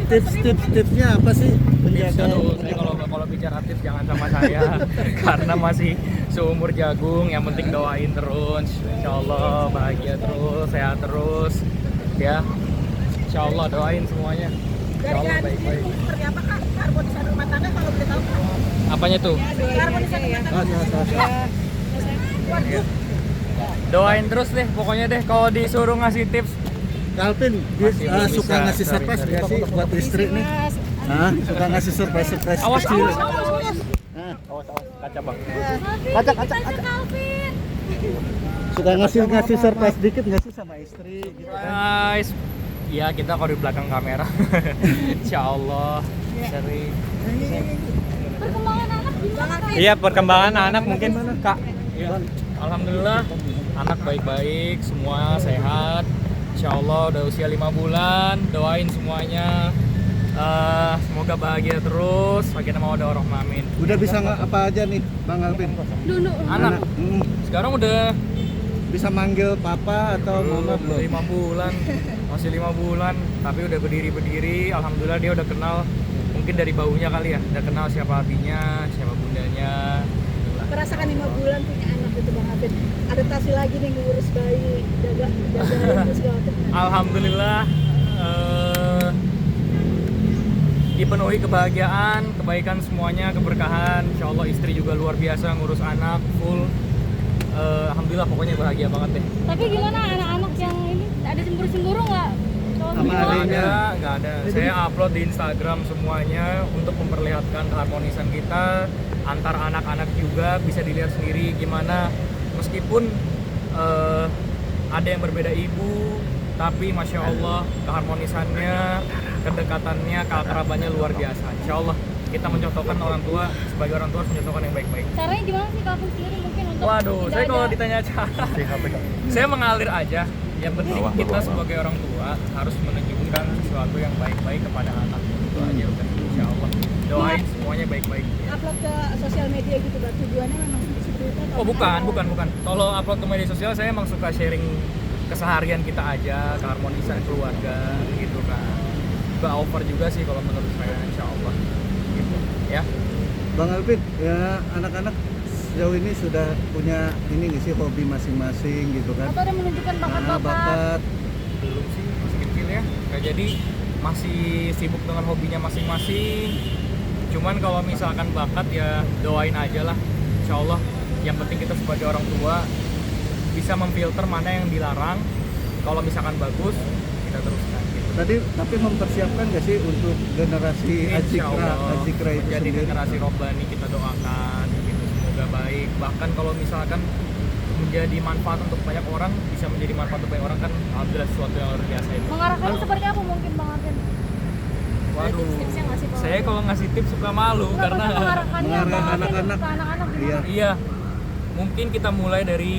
Tips-tipsnya apa sih menjaga? Aduh, saya kalau bicara tips jangan sama saya karena masih seumur jagung. Yang penting doain terus, insya Allah bahagia terus, sehat terus, ya. Insya Allah doain semuanya. Insya Allah baik-baik. Seperti apa Kak harmonisasi rumah tangga kalau boleh tahu? Apanya tuh? Harmonisasi rumah tangga. Waduh. Doain terus deh, pokoknya deh. Kalau disuruh ngasih tips, Alvin suka bisa, ngasih surprise nggak sih buat istri nih? Hah? Suka ngasih surprise awas, kecil? awas, Hah? awas, kaca bang. Kaca. Suka ngasih surprise dikit nggak sih sama istri gitu kan? Guys, ya kita kalau di belakang kamera, insya Allah sering. Perkembangan anak gimana? Iya, perkembangan anak mungkin Kak. Ya, alhamdulillah anak baik-baik, semua sehat. Insya Allah udah usia 5 bulan. Doain semuanya. Semoga bahagia terus. Makin mau ada orang amin. Udah bisa nggak apa aja nih Bang Alvin? Dulu. Anak sekarang udah Bisa manggil papa atau mama belum? 5 bulan, masih 5 bulan, tapi udah berdiri. Alhamdulillah dia udah kenal, mungkin dari baunya kali ya, udah kenal siapa abinya, siapa bundanya. Merasakan 5 bulan punya anak gitu Bang Alvin. Adaptasi lagi nih ngurus bayi, jaga terus segala macam. Alhamdulillah dipenuhi kebahagiaan, kebaikan semuanya, keberkahan. Insya Allah istri juga luar biasa ngurus anak full. Alhamdulillah pokoknya bahagia banget deh. Tapi gimana anak-anak yang ini ada cemburu nggak? Sama adiknya. Nggak ada. Saya upload di Instagram semuanya untuk memperlihatkan keharmonisan kita antar anak-anak juga, bisa dilihat sendiri gimana meskipun ada yang berbeda ibu, tapi masya Allah keharmonisannya, kedekatannya, keakrabannya luar biasa. Insya Allah kita mencontohkan orang tua, sebagai orang tua harus mencontohkan yang baik-baik. Caranya gimana sih kalau sendiri mungkin untuk Waduh, tidak saya kalau ada- ditanya cara, saya mengalir aja. Yang penting kita sebagai orang tua harus menunjukkan sesuatu yang baik-baik kepada anak. Itu aja udah, insya Allah. Doain semuanya baik-baik. Upload ke sosial media gitu Bang. Tujuannya memang seperti itu atau Oh bukan. Kalau upload ke media sosial saya emang suka sharing keseharian kita aja, keharmonisan keluarga gitu kan. Juga over juga sih kalau menurut saya, insya Allah. Gitu, ya. Bang Alvin, ya anak-anak sejauh ini sudah punya ini nggak sih hobi masing-masing gitu kan? atau ada menunjukkan Nah, bakat-bakat? bakat. Belum sih, masih kecil ya. Kayak jadi masih sibuk dengan hobinya masing-masing. Cuman kalau misalkan bakat ya doain aja lah. Insya Allah yang penting kita sebagai orang tua bisa memfilter mana yang dilarang. Kalau misalkan bagus kita teruskan gitu. Tadi tapi mempersiapkan nggak sih untuk generasi Insya Allah Azikra itu menjadi sendiri? generasi robbani kita doakan gitu, semoga baik. Bahkan kalau misalkan menjadi manfaat untuk banyak orang, bisa menjadi manfaat untuk banyak orang kan alhamdulillah sesuatu yang luar biasa itu. Mengarahkannya seperti apa mungkin Bang Alvin? Waduh, Tips-tipsnya nggak sih, Bang? saya kalau ngasih tips suka malu Nggak, karena maksudnya mengarahkannya mengarah Bang Alvin anak-anak. ke anak-anak gimana? Iya. iya, mungkin kita mulai dari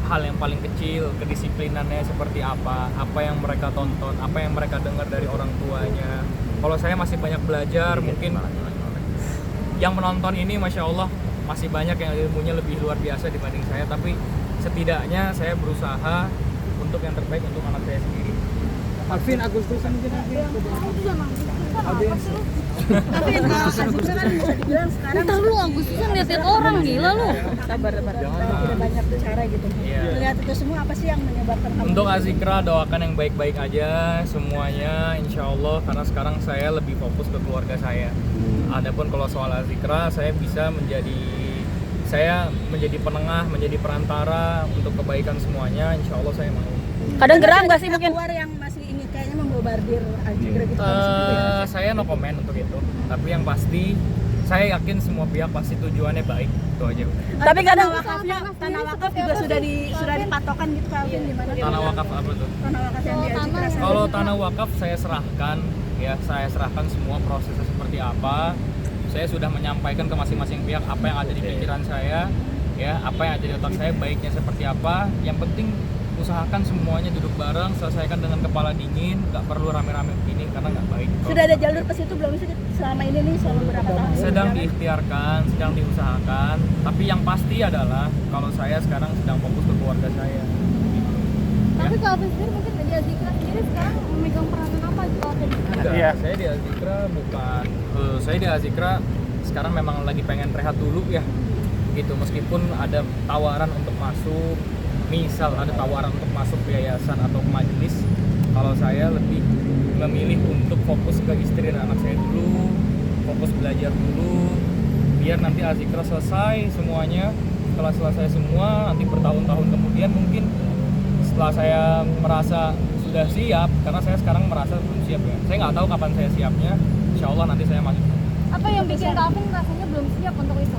hal yang paling kecil, kedisiplinannya seperti apa yang mereka tonton, apa yang mereka dengar dari orang tuanya. Kalau saya masih banyak belajar, mungkin yang menonton ini masya Allah masih banyak yang ilmunya lebih luar biasa dibanding saya, tapi setidaknya saya berusaha untuk yang terbaik untuk anak saya sendiri. Alvin Agustusan mungkin Alvin, Azikra kan bisa dibilang sekarang Entar lu Agustusan lihat-lihat orang gila lu. sabar. Tidak banyak bicara gitu. Iya. Melihat itu semua apa sih yang menyebabkan kamu? Untuk Azikra doakan yang baik-baik aja semuanya insya Allah, karena sekarang saya lebih fokus ke keluarga saya. Adapun kalau soal Azikra saya bisa menjadi penengah, menjadi perantara untuk kebaikan semuanya, insya Allah saya mau. Kadang geram nggak sih mungkin? Keluar yang masih ini kayaknya membobardir Azikra gitu. Saya no comment untuk itu, tapi yang pasti saya yakin semua pihak pasti tujuannya baik, itu aja. Tapi kadang tanah wakaf juga sudah dipatokan gitu Kak Alvin gimana? Tanah wakaf apa tuh? Tanah wakaf yang di Azikra. Kalau tanah wakaf saya serahkan semua prosesnya seperti apa. Saya sudah menyampaikan ke masing-masing pihak apa yang ada di pikiran saya, ya, apa yang ada di otak saya, baiknya seperti apa. Yang penting usahakan semuanya duduk bareng, selesaikan dengan kepala dingin, nggak perlu rame-rame begini karena nggak baik. Sudah ada jalur ke situ belum sih selama ini nih selama beberapa tahun? Sedang diikhtiarkan, sedang diusahakan, tapi yang pasti adalah kalau saya sekarang sedang fokus ke keluarga saya. Tapi kalau Alvin sendiri mungkin dia Azikra sendiri sekarang memegang peranan apa gitu Alvin? Enggak, Iya. saya di Azikra bukan. Saya di Azikra sekarang memang lagi pengen rehat dulu ya. Gitu, meskipun ada tawaran untuk masuk, misal ada tawaran untuk masuk ke yayasan atau ke majelis, kalau saya lebih memilih untuk fokus ke istri dan anak saya dulu, fokus belajar dulu, biar nanti Azikra selesai semuanya. Setelah selesai semua, nanti bertahun-tahun kemudian mungkin setelah saya merasa sudah siap, karena saya sekarang merasa belum siap ya. Saya nggak tahu kapan saya siapnya. Insya Allah nanti saya masuk. Apa yang bikin Calvin rasanya belum siap untuk itu?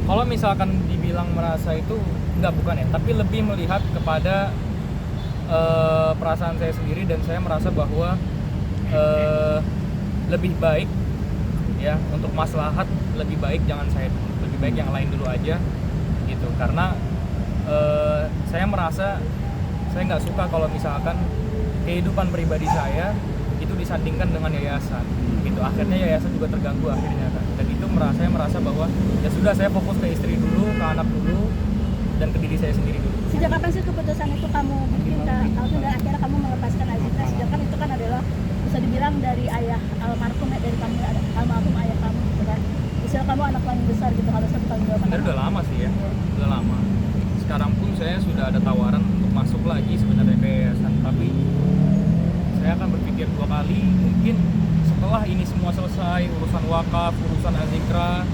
Kalau misalkan dibilang merasa itu enggak, bukan ya, tapi lebih melihat kepada perasaan saya sendiri, dan saya merasa bahwa lebih baik ya, untuk maslahat lebih baik jangan saya dulu, lebih baik yang lain dulu aja gitu. Karena saya merasa saya nggak suka kalau misalkan kehidupan pribadi saya itu disandingkan dengan yayasan gitu. Akhirnya yayasan juga terganggu akhirnya kan. Dan itu saya merasa bahwa ya sudah, saya fokus ke istri dulu, ke anak dulu, dan ke diri saya sendiri dulu. Sejak kapan sih keputusan itu kamu bikin dan akhirnya kamu melepaskan Azikra? Sejak kan itu kan adalah bisa dibilang dari ayah almarhum ya, dari kamu almarhum ayah kamu gitu kan. Istilah kamu anak paling besar gitu, harusnya bertanggung jawab. Sebenarnya udah lama sih ya, udah lama. Sekarang pun saya sudah ada tawaran untuk masuk lagi sebenarnya ke yayasan, tapi saya akan berpikir 2 kali. Mungkin setelah ini semua selesai, urusan wakaf, urusan Azikra,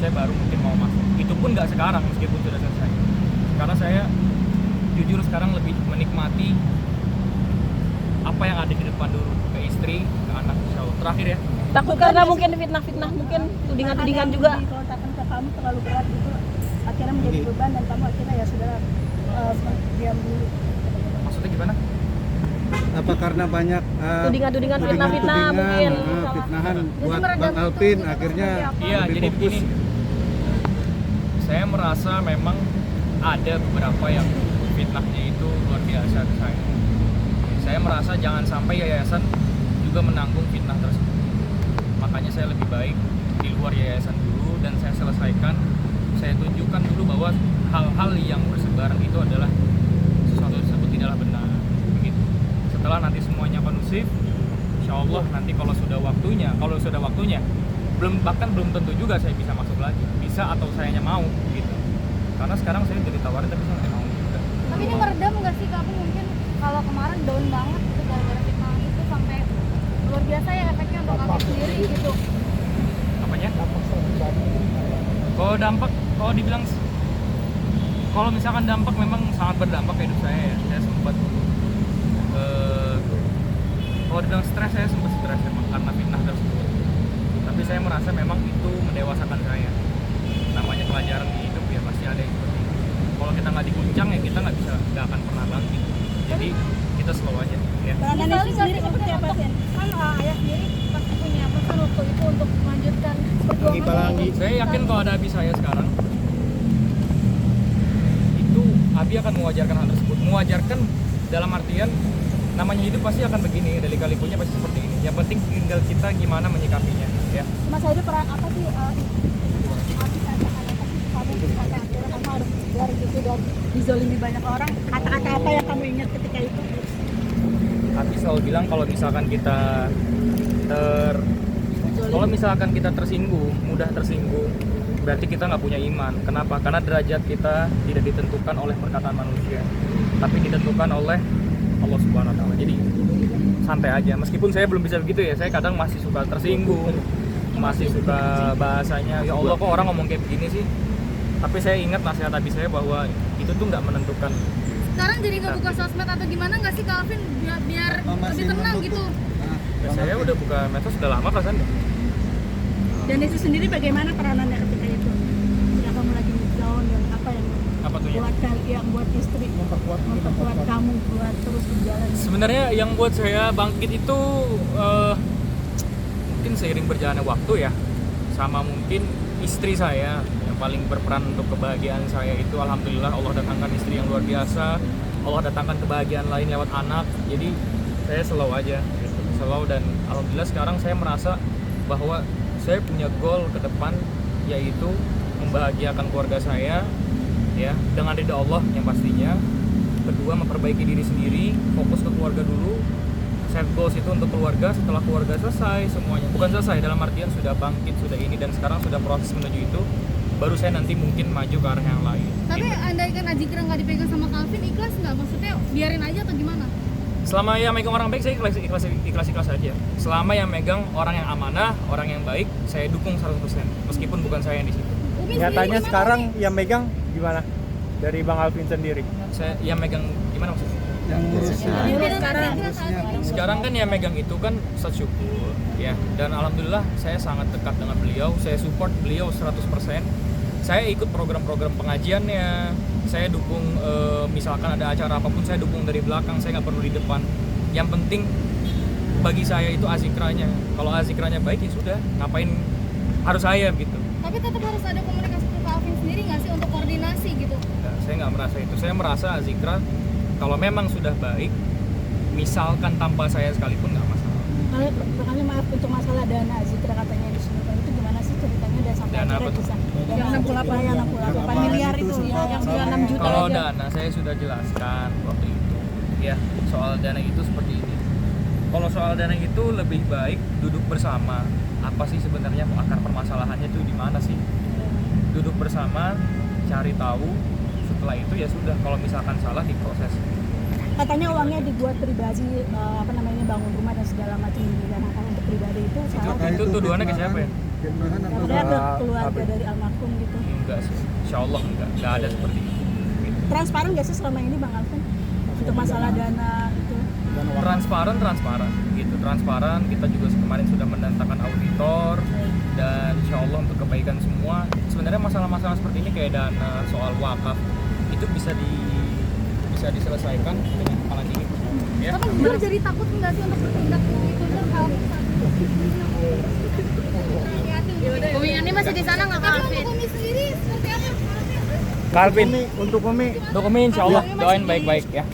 saya baru mungkin mau masuk. Itu pun nggak sekarang meskipun sudah selesai. Karena saya jujur sekarang lebih menikmati apa yang ada di depan dulu, ke istri, ke anak, insya Allah. Terakhir ya, Takut karena mungkin fitnah-fitnah, mungkin tudingan-tudingan juga. Dikontakkan ke kamu terlalu berat gitu, akhirnya menjadi beban dan kamu akhirnya ya sudah diam dulu. maksudnya gimana? Apa karena banyak Tudingan-tudingan, fitnah-fitnah mungkin. fitnahan buat Bang Alvin akhirnya Iya, lebih jadi fokus. begini. Saya merasa memang ada beberapa yang fitnahnya itu luar biasa ke saya. Saya merasa jangan sampai yayasan juga menanggung fitnah tersebut. Makanya saya lebih baik di luar yayasan dulu dan saya selesaikan. Saya tunjukkan dulu bahwa hal-hal yang bersebaran itu adalah sesuatu tersebut tidaklah benar. Begitu. Setelah nanti semuanya kondusif, insya Allah nanti kalau sudah waktunya, bahkan belum tentu juga saya bisa masuk lagi, bisa atau sayanya mau gitu. Karena sekarang saya udah ditawarin tapi saya nggak mau juga. Tapi ini meredam nggak sih Calvin? Mungkin kalau kemarin down banget gitu gara-gara fitnah itu sampai luar biasa ya efeknya untuk Calvin sendiri gitu. Apanya? Kalau dibilang, kalau misalkan dampak memang sangat berdampak ke hidup saya ya. Saya sempat kalau dibilang stres, saya sempat stres memang karena fitnah tersebut. Tapi saya merasa memang itu mendewasakan saya. Namanya pelajaran di hidup ya pasti ada yang seperti itu. Kalau kita nggak diguncang ya kita nggak akan pernah bangkit. Jadi kita slow aja ya. Peran Misalnya Anies sendiri seperti apa sih? Kan ayah sendiri pasti punya pesan waktu itu untuk melanjutkan perjuangan ini. Saya yakin kalau ada Abi saya sekarang, itu Abi akan mewajarkan hal tersebut. Mewajarkan dalam artian namanya hidup pasti akan begini, dari kalikunya pasti seperti ini. Yang penting tinggal kita gimana menyikapinya ya. Mas Hadi peran apa sih sampai akhirnya kamu harus keluar gitu dan dizolimi banyak orang, kata-kata apa yang kamu ingat ketika itu? Abi selalu bilang kalau misalkan kita tersinggung, mudah tersinggung, berarti kita nggak punya iman. Kenapa? Karena derajat kita tidak ditentukan oleh perkataan manusia, tapi ditentukan oleh Allah Subhanahu Wa Taala. Jadi santai aja. Meskipun saya belum bisa begitu ya, saya kadang masih suka tersinggung, masih suka bahasanya. Ya Allah, kok orang ngomong kayak begini sih? Tapi saya ingat nasihat Abi saya bahwa itu tuh nggak menentukan. Sekarang jadi nggak buka sosmed atau gimana nggak sih Calvin biar lebih tenang gitu? Ya, saya udah buka medsos sudah lama perasaan. Dan itu sendiri bagaimana peranannya ketika itu? Ketika kamu lagi down dan apa yang Apa tuh ya? buat istri memperkuat kamu buat terus berjalan? Sebenarnya yang buat saya bangkit itu mungkin seiring berjalannya waktu ya, sama mungkin istri saya yang paling berperan untuk kebahagiaan saya itu. Alhamdulillah Allah datangkan istri yang luar biasa, Allah datangkan kebahagiaan lain lewat anak. Jadi saya slow aja gitu, slow, dan alhamdulillah sekarang saya merasa bahwa saya punya goal ke depan, yaitu membahagiakan keluarga saya ya, dengan ridha Allah yang pastinya. Kedua, memperbaiki diri sendiri, fokus ke keluarga dulu. set goals itu untuk keluarga. Setelah keluarga selesai semuanya, bukan selesai dalam artian sudah bangkit, sudah ini, dan sekarang sudah proses menuju itu, baru saya nanti mungkin maju ke arah yang lain. Tapi andaikan Azikra nggak dipegang sama Calvin, ikhlas nggak? Maksudnya biarin aja atau gimana? Selama yang megang orang baik, saya ikhlas aja. Selama yang megang orang yang amanah, orang yang baik, saya dukung 100%, meskipun bukan saya yang di situ. Umi Nyatanya sendiri gimana, sekarang Umi? yang megang gimana? Dari Bang Alvin sendiri. Saya yang megang gimana maksudnya? Yang ngurusnya. Pimpinan sekarang. Azikra saat ini. Sekarang kan yang megang itu kan Ustadz Syukur ya, dan alhamdulillah saya sangat dekat dengan beliau, saya support beliau 100%. Saya ikut program-program pengajiannya, saya dukung misalkan ada acara apapun saya dukung dari belakang, saya nggak perlu di depan. Yang penting bagi saya itu Azikranya. Kalau Azikranya baik ya sudah, ngapain harus saya gitu. Tapi tetap harus ada komunikasi ke Calvin sendiri nggak sih untuk koordinasi gitu? Nah, saya nggak merasa itu. Saya merasa Azikra kalau memang sudah baik, misalkan tanpa saya sekalipun nggak masalah. Makanya maaf untuk masalah dana Azikra katanya di sini, itu gimana sih ceritanya dan sampai Dana akhirnya apa tuh? bisa Yang 68 ya 68 miliar itu ya, yang 96 juta Kalau aja. dana saya sudah jelaskan waktu itu ya, soal dana itu seperti ini. Kalau soal dana itu lebih baik duduk bersama, apa sih sebenarnya akar permasalahannya itu di mana sih, duduk bersama cari tahu, setelah itu ya sudah, kalau misalkan salah diproses. Katanya uangnya dibuat pribadi, bangun rumah dan segala macam digunakan untuk pribadi itu salah. Itu tuduhannya ke siapa ya? Fitnahan apa? Katanya ke Apa? keluarga dari almarhum gitu. Enggak sih, insya Allah enggak ada seperti itu. Transparan gak sih selama ini Bang Alvin untuk masalah dana itu? Transparan gitu, transparan. Kita juga kemarin sudah mendatangkan auditor, dan insya Allah untuk kebaikan semua. Sebenarnya masalah-masalah seperti ini kayak dana, soal wakaf itu bisa diselesaikan dengan kepala dingin ya. Tapi bener jadi takut nggak sih untuk bertindak gitu kan Calvin? Umi ini masih di sana nggak Calvin? Tapi untuk Umi sendiri seperti apa? Calvin. Untuk Umi Untuk Umi insya Allah doain baik-baik ya.